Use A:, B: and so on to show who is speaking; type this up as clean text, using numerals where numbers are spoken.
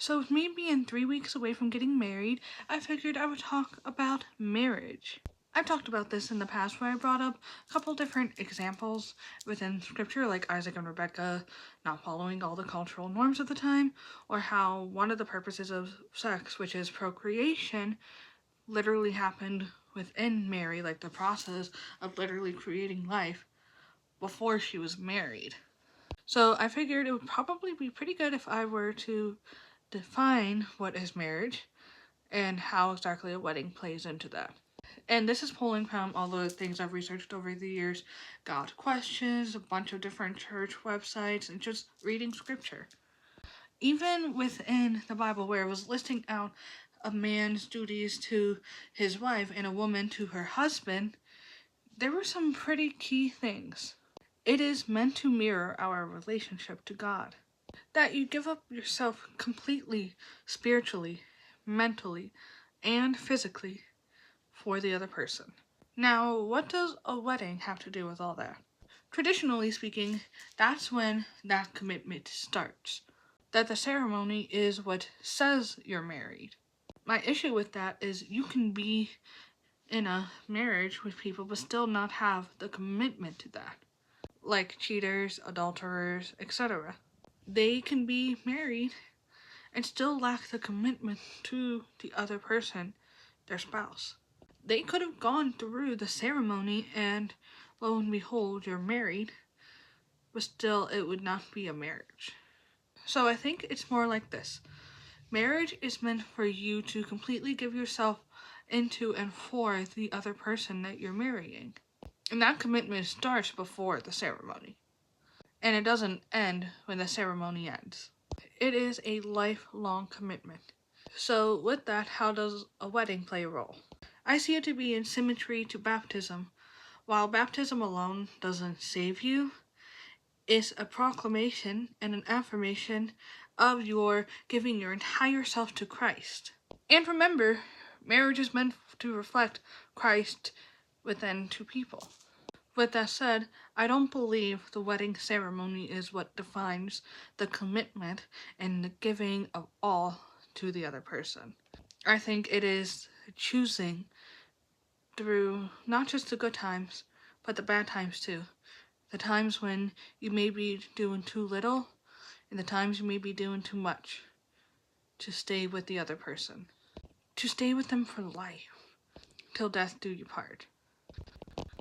A: So with me being 3 weeks away from getting married, I figured I would talk about marriage. I've talked about this in the past where I brought up a couple different examples within scripture, like Isaac and Rebecca not following all the cultural norms of the time, or how one of the purposes of sex, which is procreation, literally happened within Mary, like the process of literally creating life before she was married. So I figured it would probably be pretty good if I were to define what is marriage and how exactly a wedding plays into that. And this is pulling from all the things I've researched over the years, God questions, a bunch of different church websites, and just reading scripture. Even within the Bible, where it was listing out a man's duties to his wife and a woman to her husband, there were some pretty key things. It is meant to mirror our relationship to God. That you give up yourself completely, spiritually, mentally, and physically for the other person. Now, what does a wedding have to do with all that? Traditionally speaking, that's when that commitment starts. That the ceremony is what says you're married. My issue with that is you can be in a marriage with people but still not have the commitment to that. Like cheaters, adulterers, etc. They can be married and still lack the commitment to the other person, their spouse. They could have gone through the ceremony and lo and behold, you're married, but still it would not be a marriage. So I think it's more like this. Marriage is meant for you to completely give yourself into and for the other person that you're marrying. And that commitment starts before the ceremony. And it doesn't end when the ceremony ends. It is a lifelong commitment. So with that, how does a wedding play a role? I see it to be in symmetry to baptism. While baptism alone doesn't save you, it's a proclamation and an affirmation of your giving your entire self to Christ. And remember, marriage is meant to reflect Christ within two people. With that said, I don't believe the wedding ceremony is what defines the commitment and the giving of all to the other person. I think it is choosing through not just the good times, but the bad times too. The times when you may be doing too little, and the times you may be doing too much to stay with the other person. To stay with them for life, till death do you part.